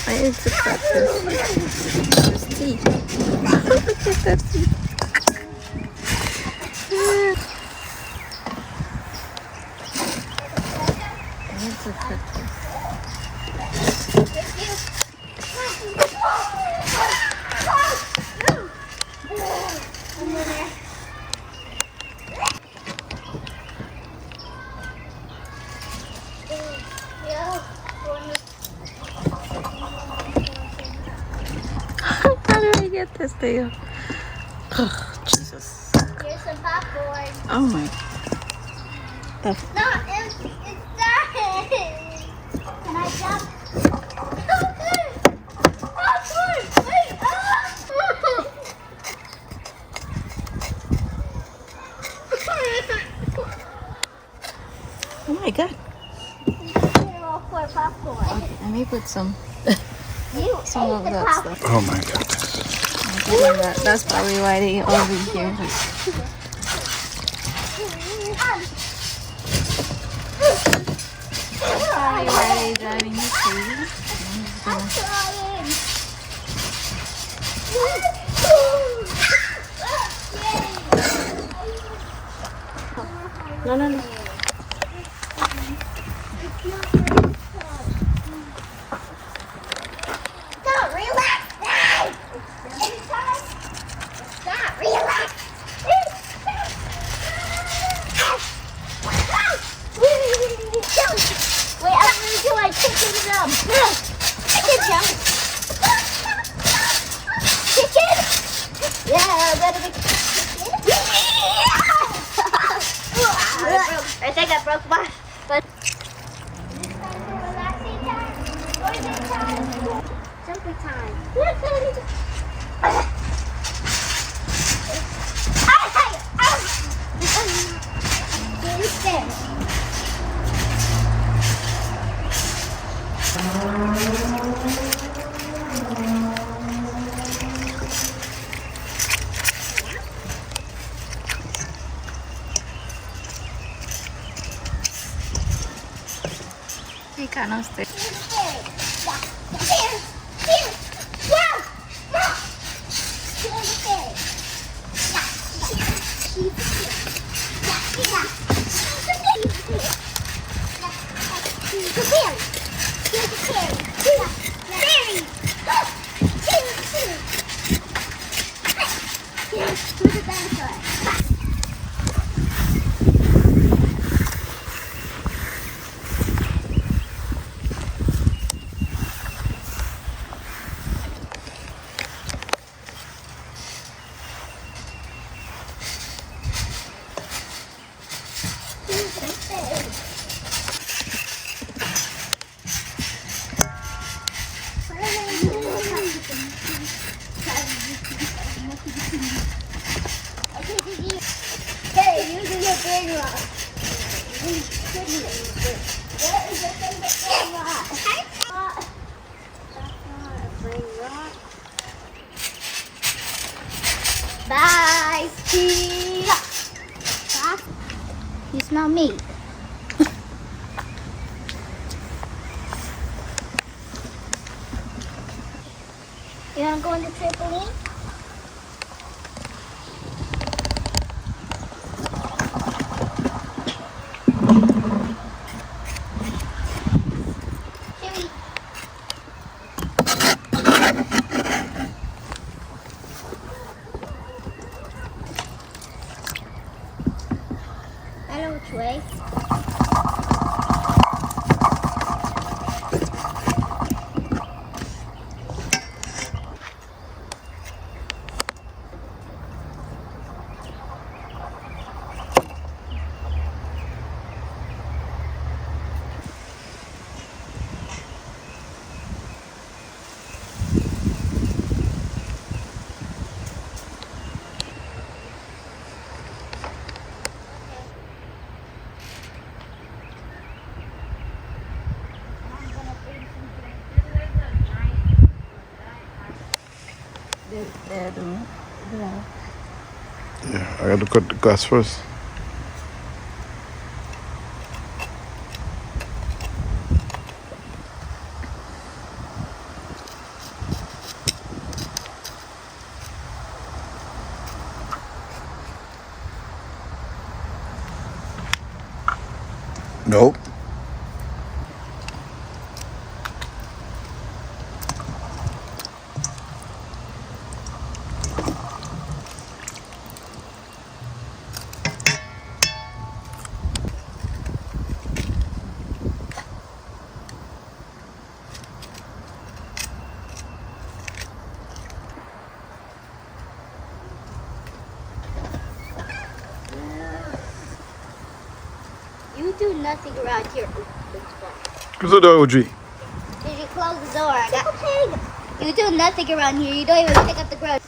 Why is it cactus? There's teeth. Look at that teeth. It's a cactus. How do I get this to you? Oh, Jesus. Here's some popcorn. Oh my. The No, it's done. Can I jump? Popcorn! Wait! Oh my God. All for popcorn. Let me put some You some of ate the that popcorn. stuff. Oh my goodness. That's probably why they all be here. Probably why they driving me crazy. I'm trying. No, no, no. Stop, relax. Stop, relax. Wait, I'm gonna do my chicken jump. Chicken jump. Chicken? Yeah, better be chicken. I think I broke my. But jumping time. You can't stay. Hey, using your big rock. What is your favorite big rock? That's not a big rock. Bye, Sheila. You smell meat. You want to go on the trampoline? Should we They're doing it. Yeah, I got to cut the grass first. Nope. You do nothing around here. Close the door, Audrey. Did you close the door? I got You do nothing around here. You don't even pick up the groceries.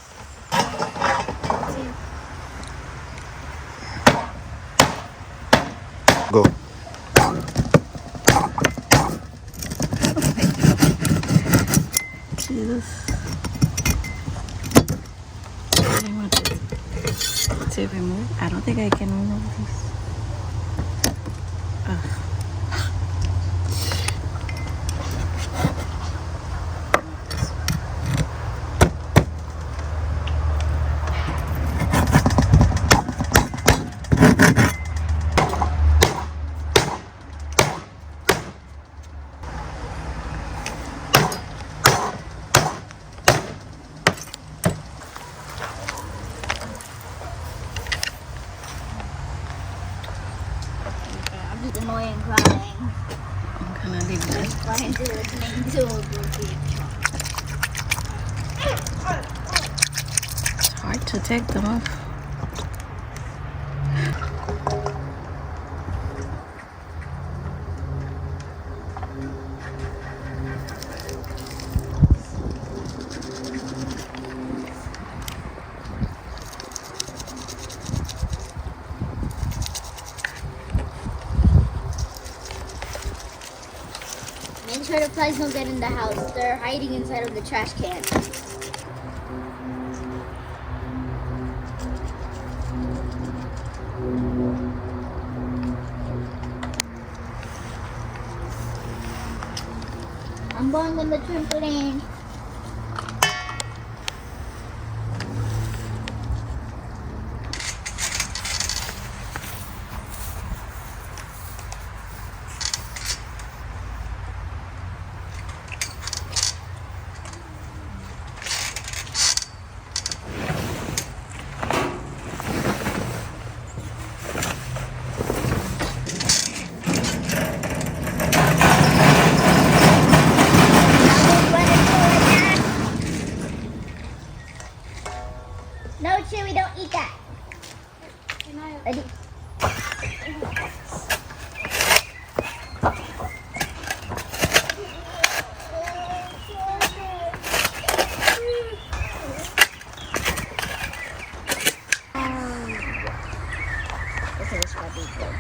Go. Jesus. I want to remove. I don't think I can remove this. I'm just annoying crying. I'm gonna leave this. Crying to listening to a movie. It's hard to take them off. Make sure the flies don't get in the house. They're hiding inside of the trash can. I'm going on the trampoline. No, Chewy, don't eat that. Ready? Okay, this might be good.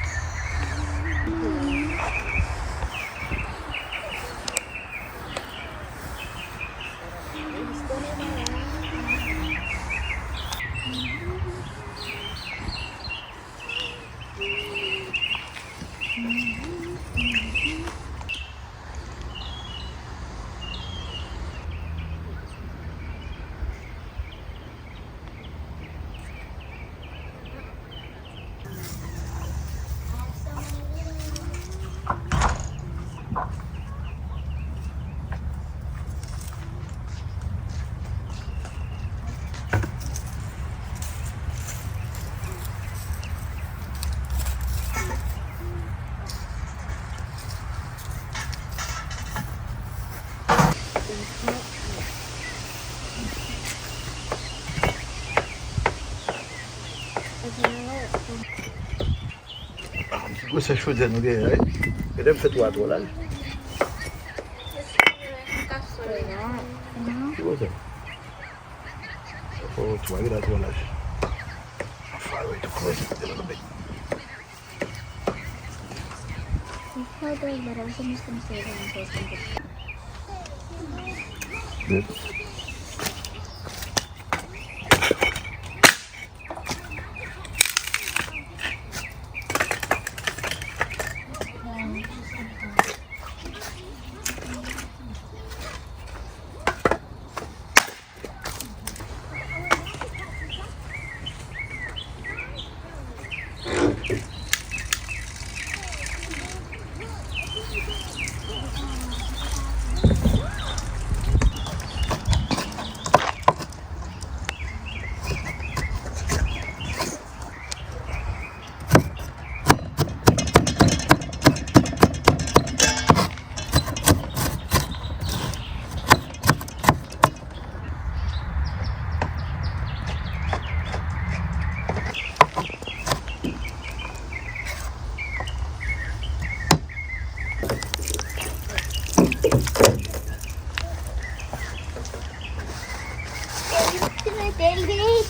Você achou de não ganhar? Ele deve ter doado lá. Que você? Oh, tu vai virar tua laje. Far away to close it a little bit. Hold on, but I was just going to say that. Good. Daddy, babe.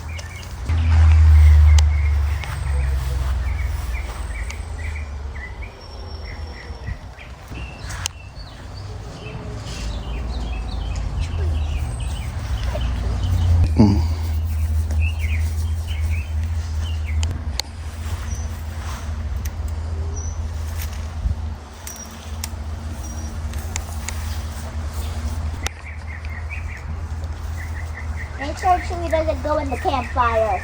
Make sure Chewie doesn't go in the campfire.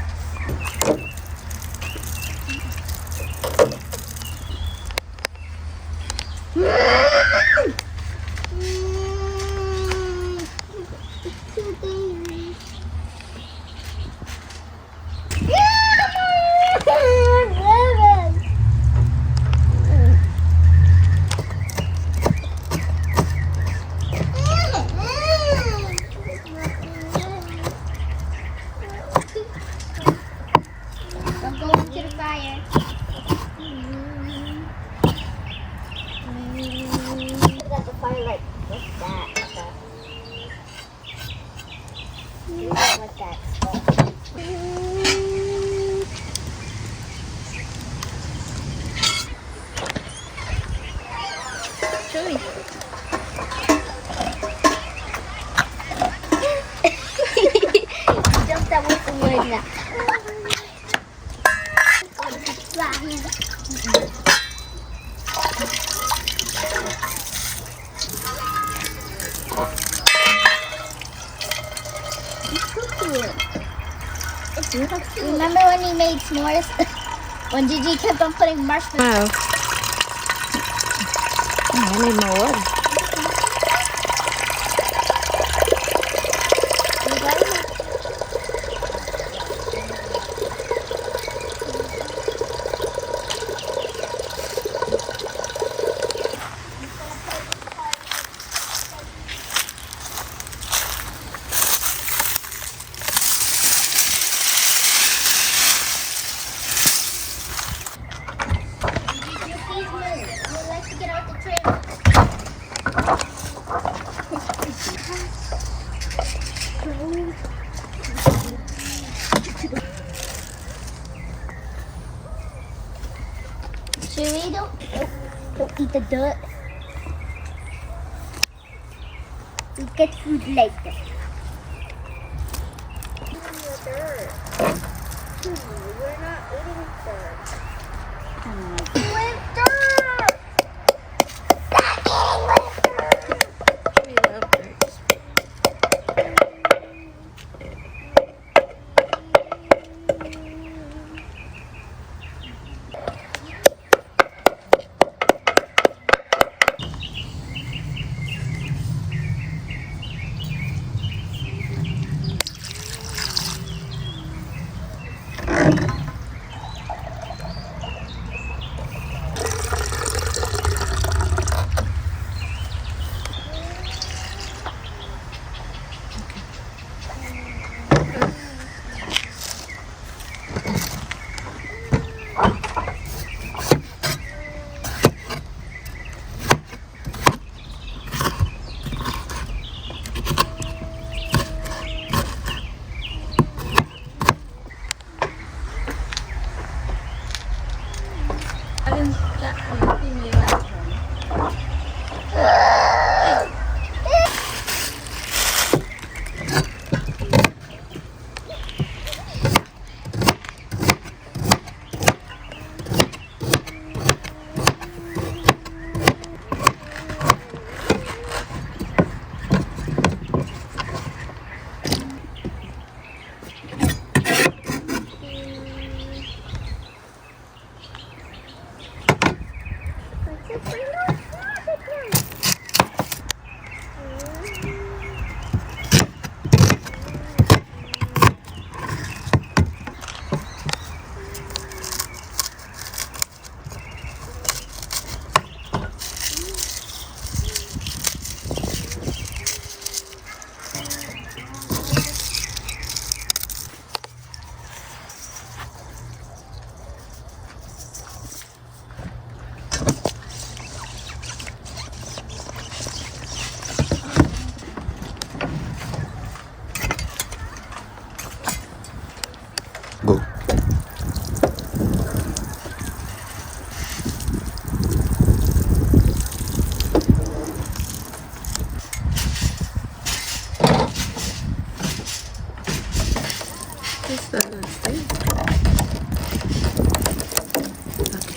Don't go into the fire. Got the fire like that. You don't like that stuff. Chewy. Jumped out with the wood now. Remember when he made s'mores? When Gigi kept on putting marshmallows. Wow. Oh, I need more wood. Chewie, don't eat the dirt. We get food later. We're not eating dirt. We love dirt. Go. This one will stay. Okay.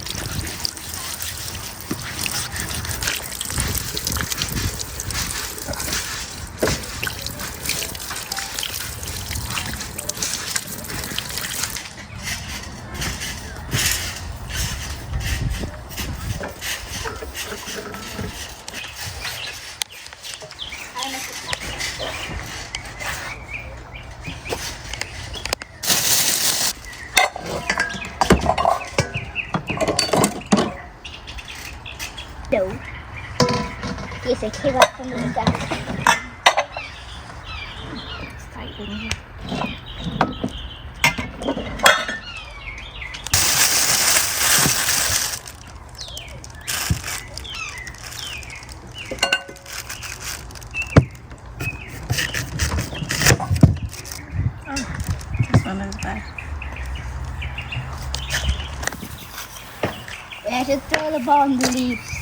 No. Yes, I came up from the desk. It's tight in here. This one is bad. I should throw the ball in the leaves.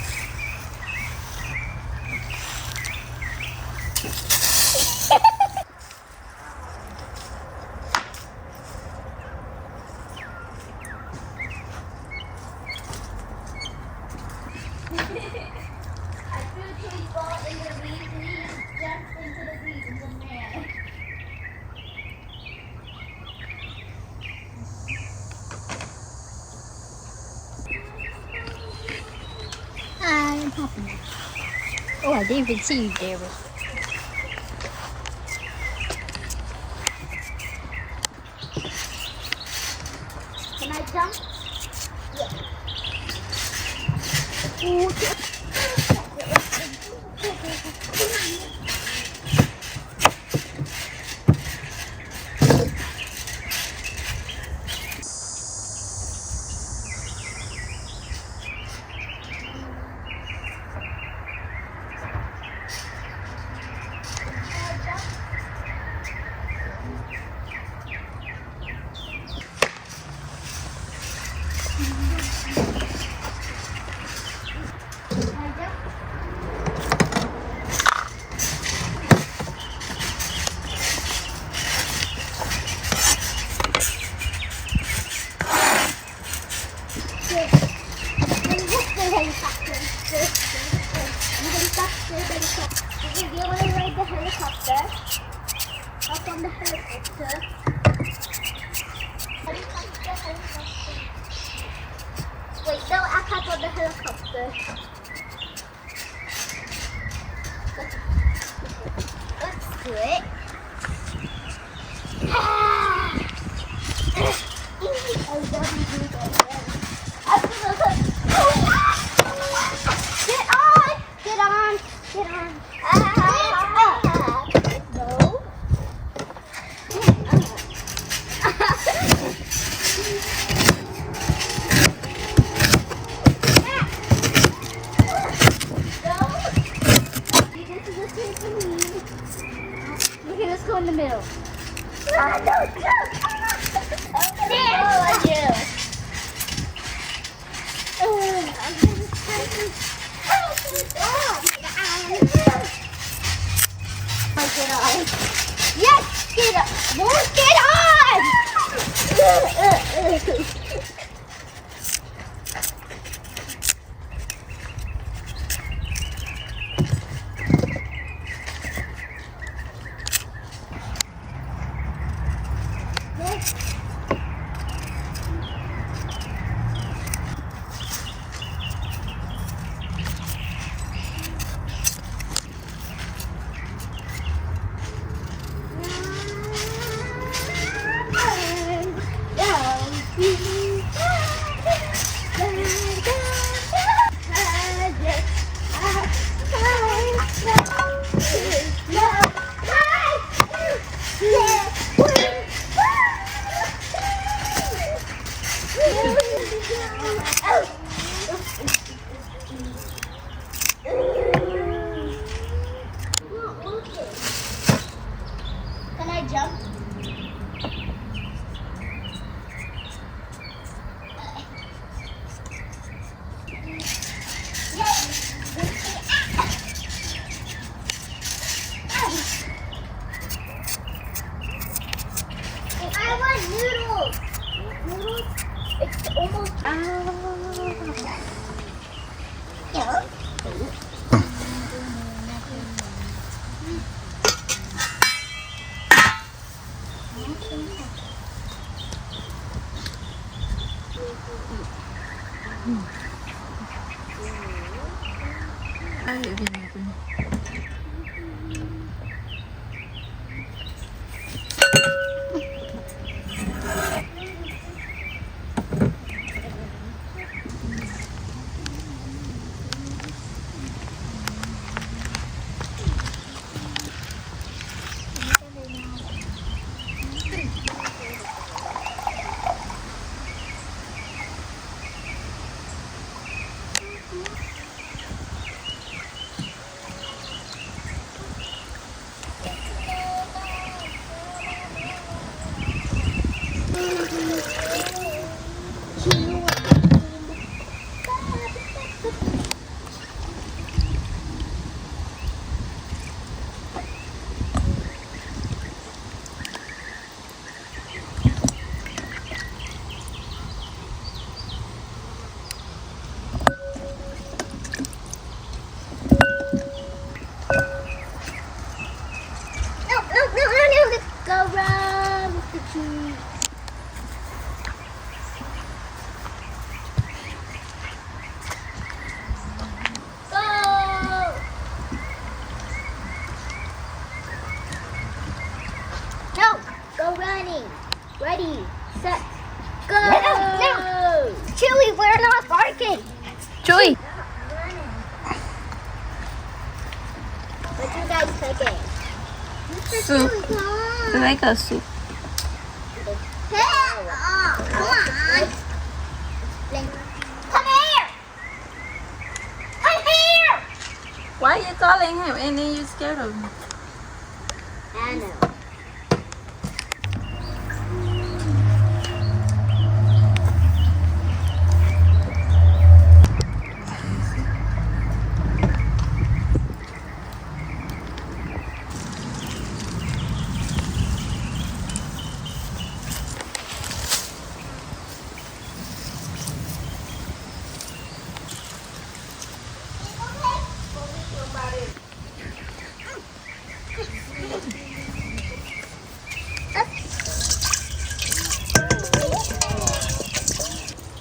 I threw Tony's ball in the leaves and he just jumped into the leaves and ran. I'm happy. Oh, I didn't even see you there. Can I jump? Yeah. Helicopter. Up on the helicopter. Helicopter. Wait, no, up on the helicopter. Let's do it. I love you, Get on! Get on! Get on! No. Okay, let's go in the middle. No, Yes, get up. More, get on. noodles. Noodles. It's almost. Yeah. Ay, yun ako. No. Go run with the tree. Go. No. Go running. Ready. Set. Go. No. Chewy, we're not barking. Chewy! What you guys cooking? Soup. I like a soup. Hey, come on. Come here. Come here. Why are you calling him and then you scared of him? I know.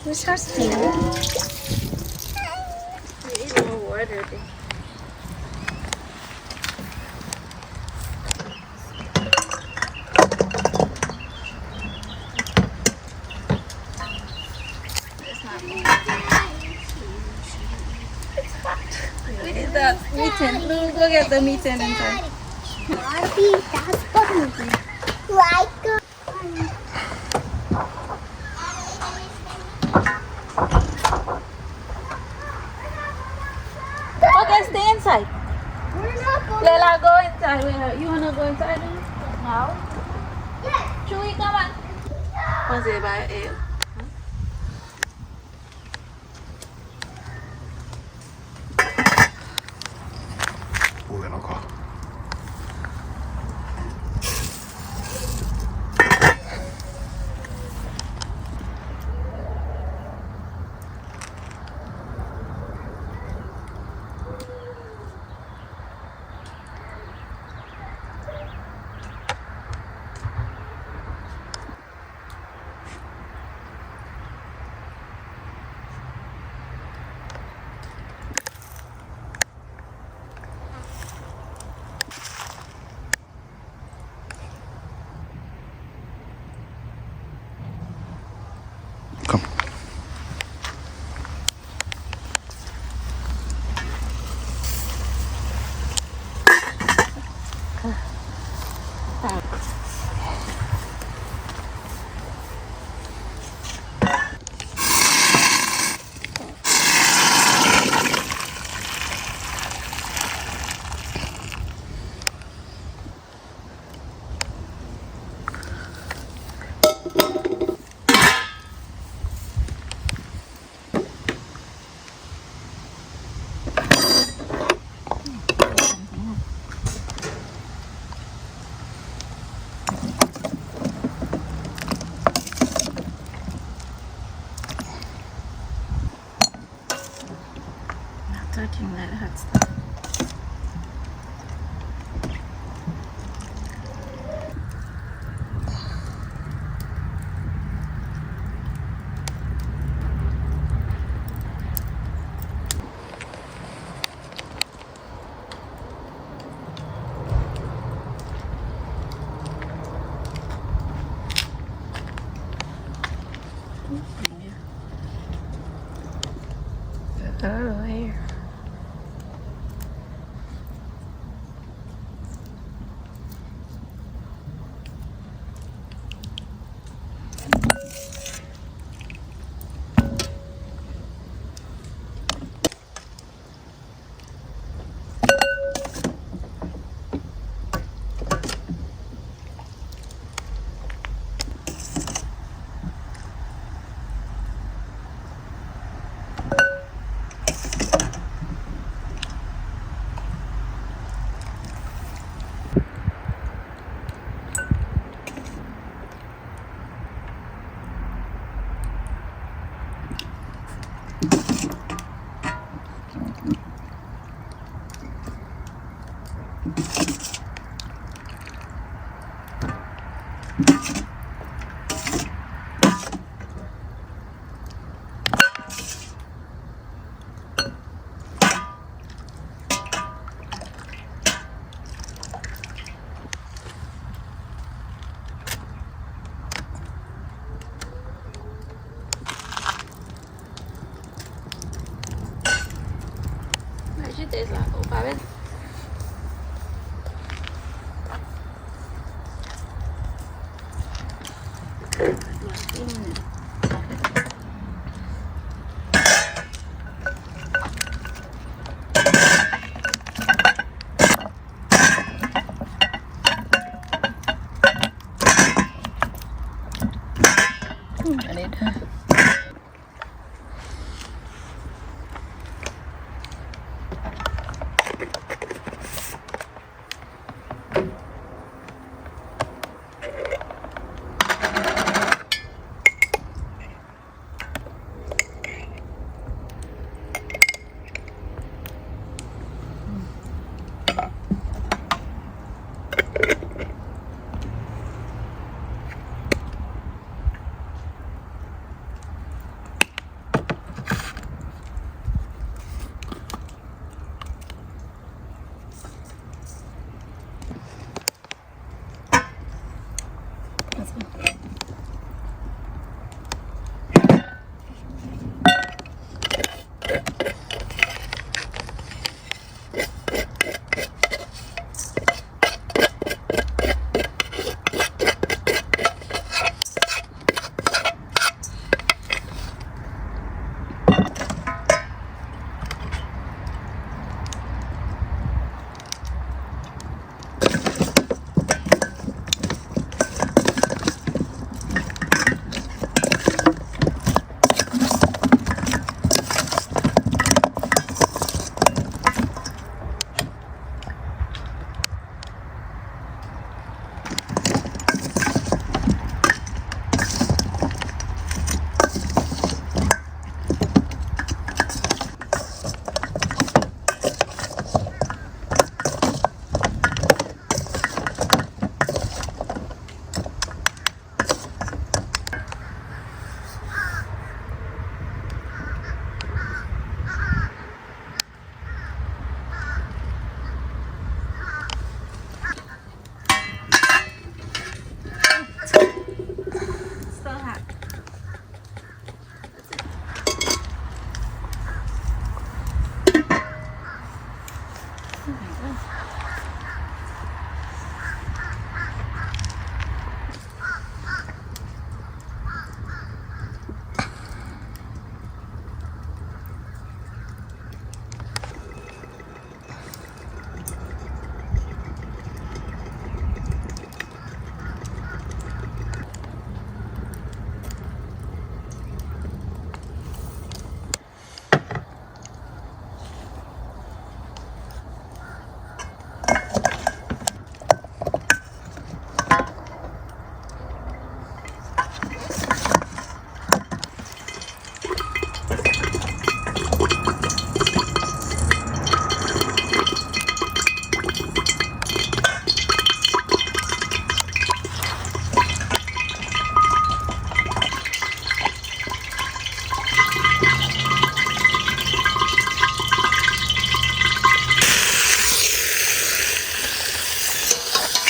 Where's her skin? We need more water. We need the mitten. We'll go get the mitten inside. Barbie, that's fun. Like Okay, stay inside. we're not going. Lela, go inside. You wanna go inside? No. Yes. Chewy, come on. Was it by air? Uy, loco. อันนี้เธอ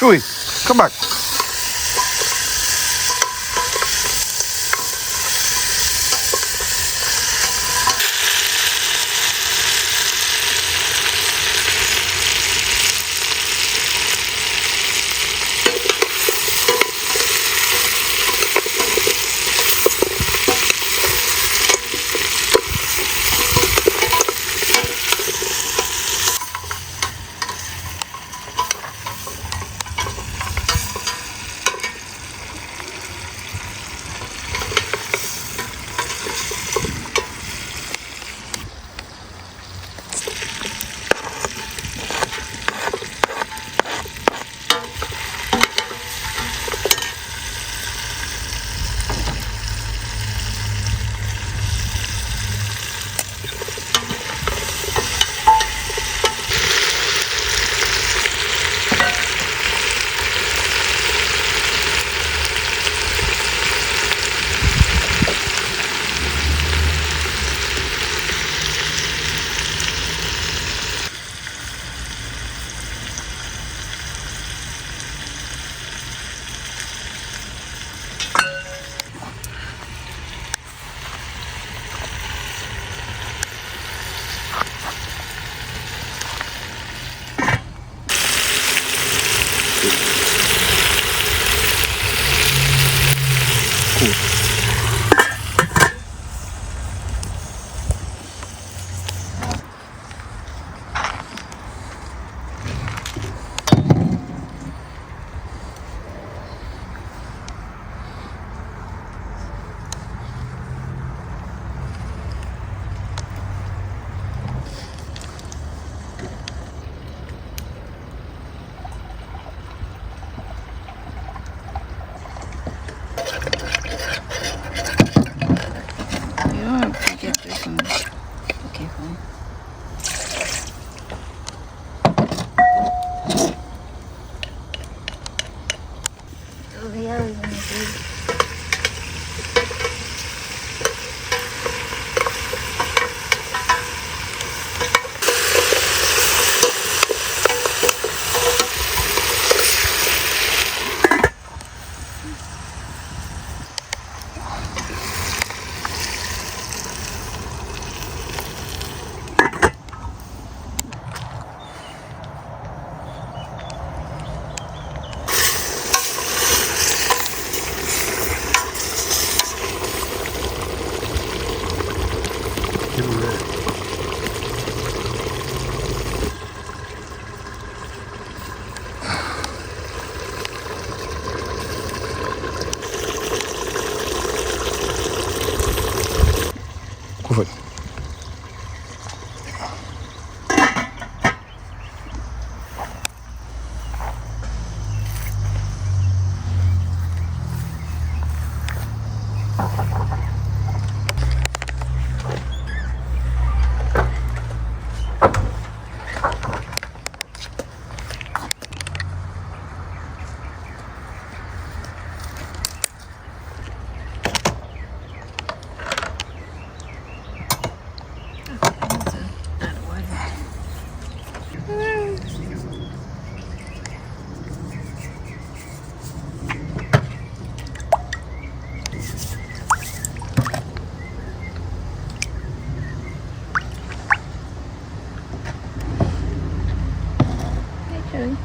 Chewy, come back. Gut. You don't have to get this one. Okay, fine. Oh, the other one is Give me that. Go for it. Okay.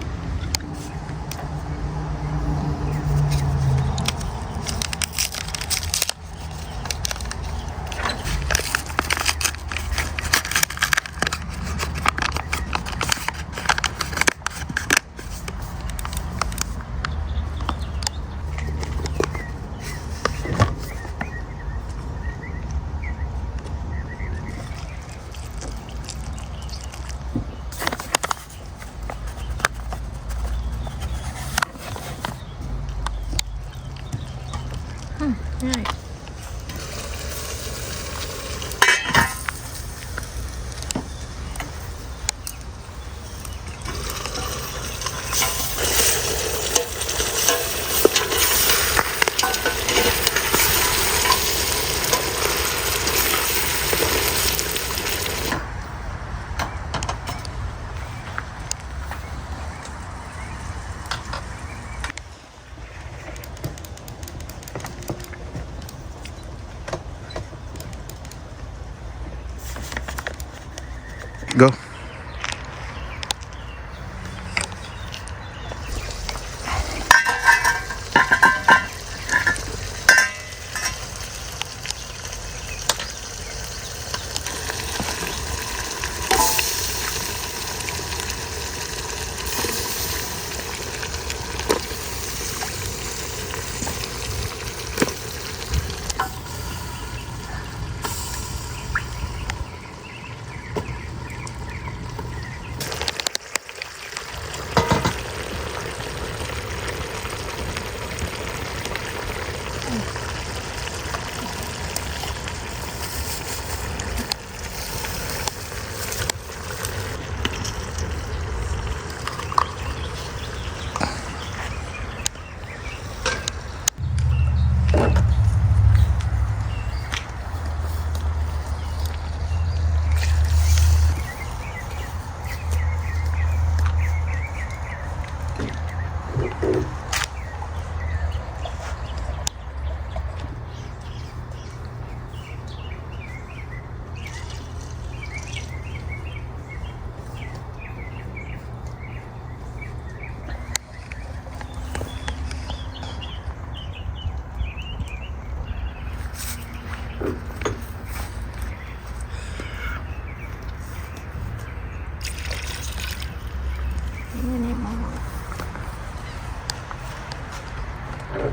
Right. Go. Oh,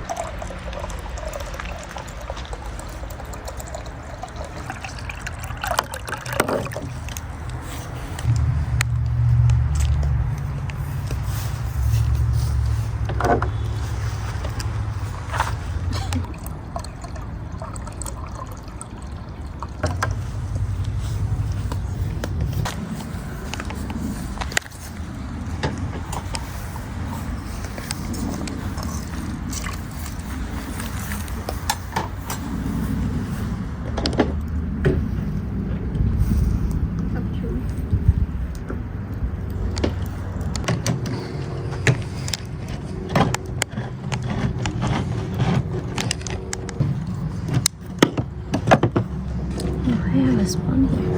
I have a spoon here.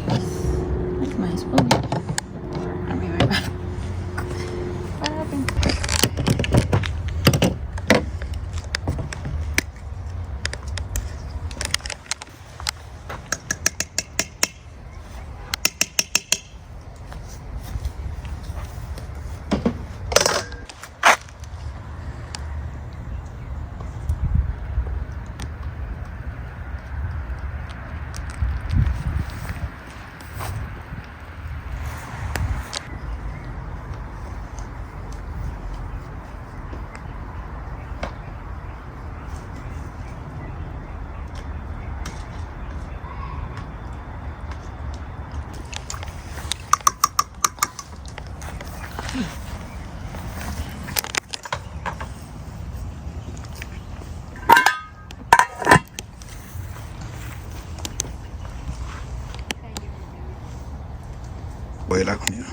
That's my spoon. I'll be right back. What happened? Vuela, coño.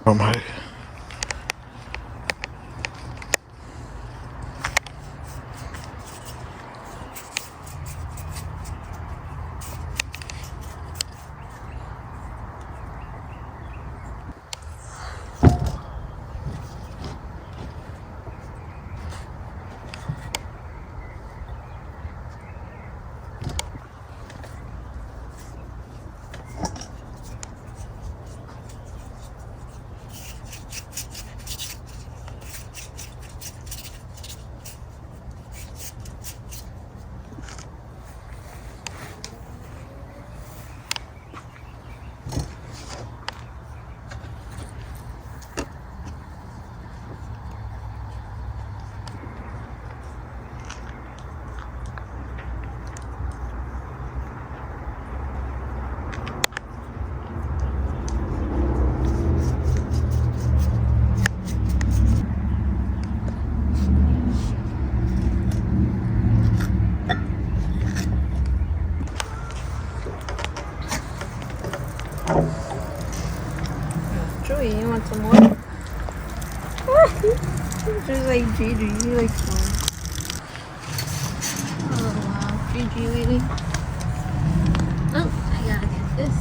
Vamos a ver. want some more? Just like Gigi, you like fun. Oh wow, Gigi really. Oh, I gotta get this.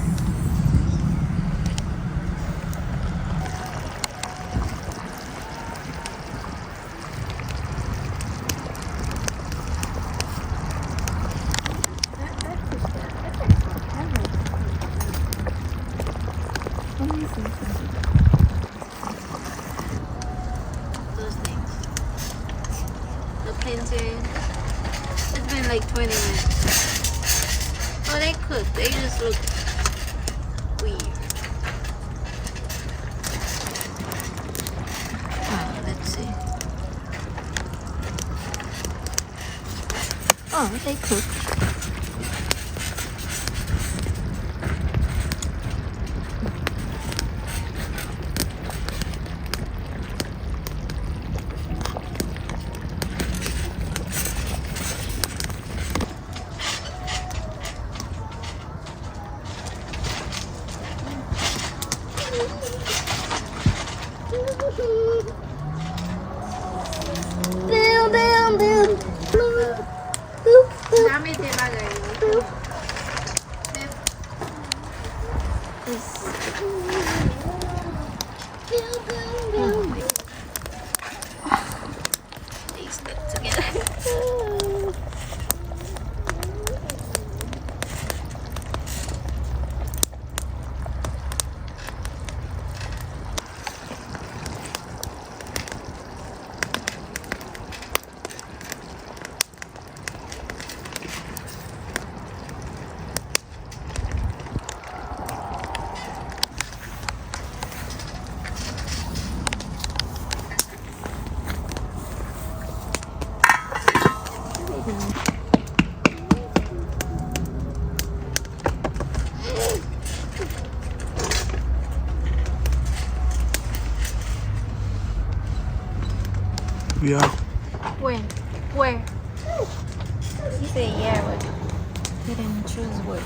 Those things. The painting. It's been like 20 minutes. Oh, they cook. They just look weird. Oh, let's see. Oh, they cook. Boom, boom, boom. Dame devagar. They stick together. Yeah. When? Where? He said yeah, but he didn't choose where.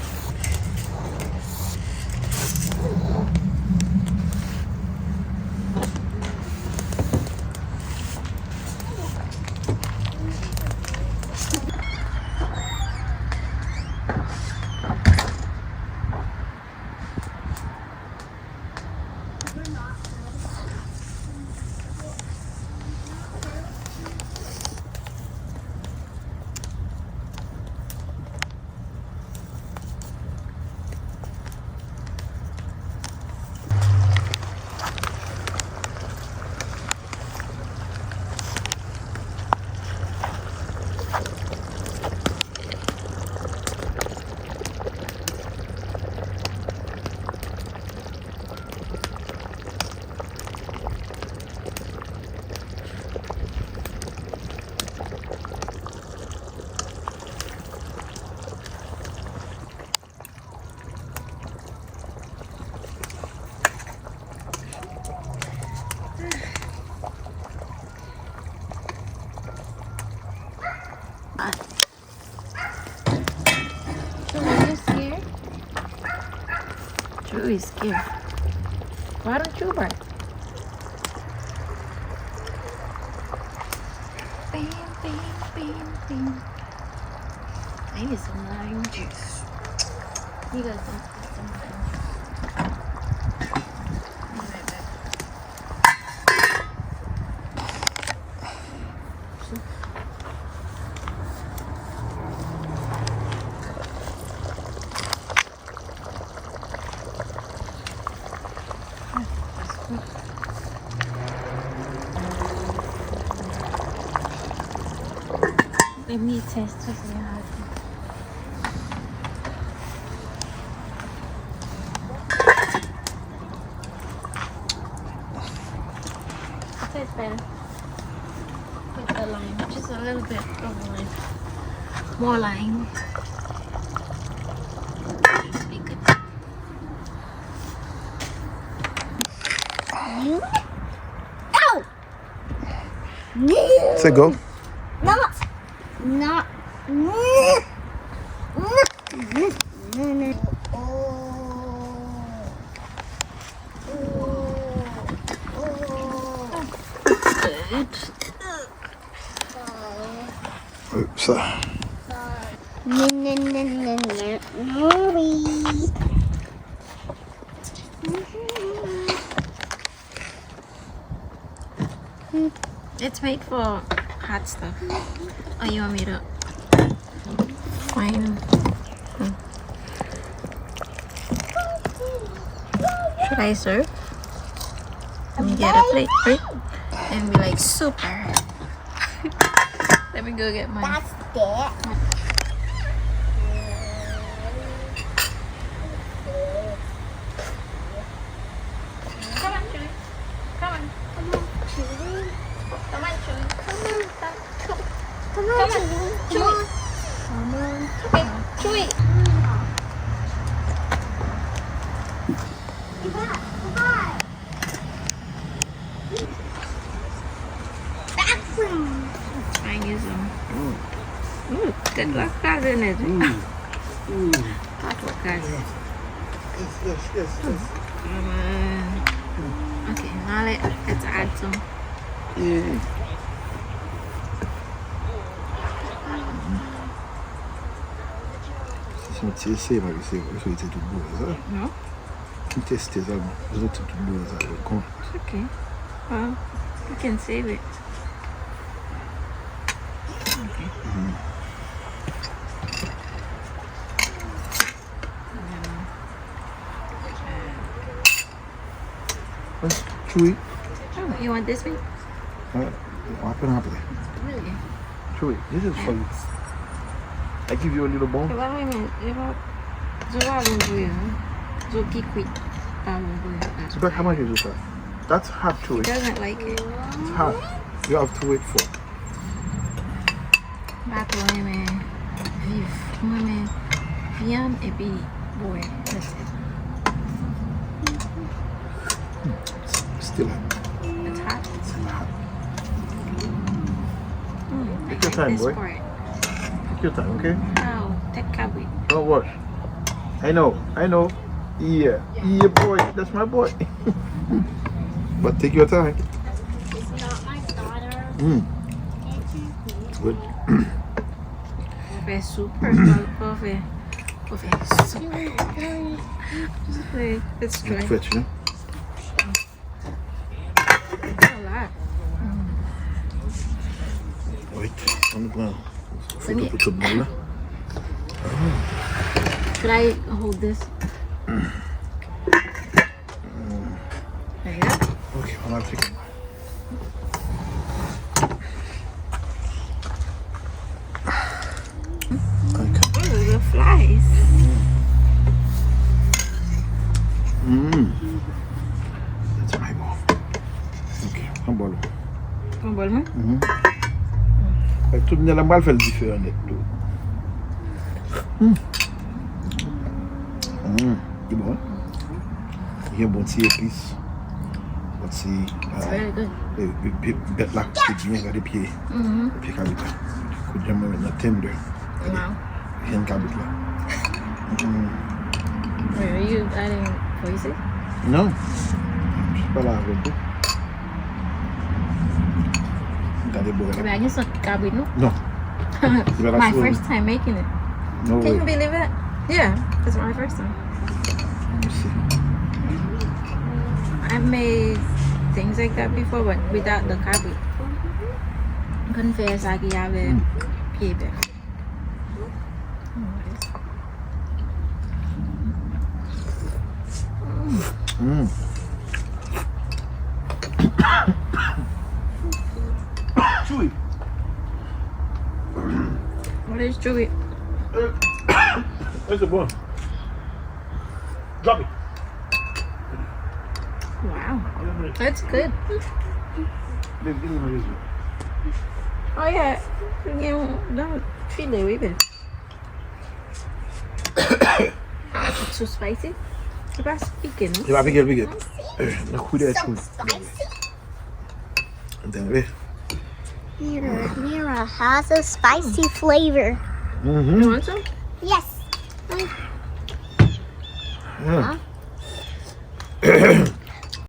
Are you scared? Drew is scared. Why don't you bark? Bam, bam, bam, bam. I need some lime juice. You guys don't put some lime juice. Be right back. Let me test to see how it tastes better with the lime, just a little bit of lime, more lime. Be good. Ow! Say go. Not. ça. It's made for hot stuff. Oh, you want me to fine? Should I serve? Let me get a plate, right? And be like, super. Let me go get mine. That's it. Come on, Chewy. Come on. Come on, Chewy. Come on, Chewy. Chewy. Come on. Okay, Chewy. Trying to use them. Good luck, cousin. That's what cousin. Yes. Come on. Okay, now let's add some. Yeah. Si on teste, va c'est tout bon ça. No? On teste ça, vous êtes tout bon ça. Con. It's okay. Well, you can save it. Okay. Chewy. Oh, you want this one? On appelle après. Really? Chewy, this is for you. I give you a little bone. Wait a minute. C'est pas comment je do ça. That's hot, Chewy. He doesn't like it. It's hot. You have to wait for. Back when man, vif, women, viande et puis boy. That's it. Still hot. It's hot. Still hot. I Take your like time, this boy. part. Take your time, okay? Oh, take cabbage. Don't rush. I know. Yeah, boy. That's my boy. But take your time. It's not my daughter. Good. Perfect, super perfect. Wait, it's dry. Fetch, you know? A lot. Wait, on the ground. Let me- Put some more. Should I hold this? There you go. Okay, on va check. Okay. Ooh, the flies. That's my ball. Okay, un bol. Un bol man? Fait que tout le monde va faire le différent net. C'est bon. Il y a un bon petit épice. Petit. It's very good. Bête là, c'est bien, regardez pieds. Pieds cabit là. Coup de jambe maintenant tender. Wow. Rien de cabit là. Wait, are you adding voices? Non. Je suis pas là avec vous. Regardez bon. I mean, I just cabbage, no? Non. C'est pas la My chose. first time making it. No Can you way. believe it? Yeah, it's my first time. Let me see. I've made things like that before, but without the cabbage. Confess, I have a payback. Chewy. What is chewy? Where's the bone? Drop it. Wow, that's good. Give me my usual. Oh yeah, don't feel it with it. It's too spicy. It's about speaking. Il va piquer, piquer. Le coup de So chou. spicy. Entendez? Mira has a spicy flavor. You want some? Yes. Yeah.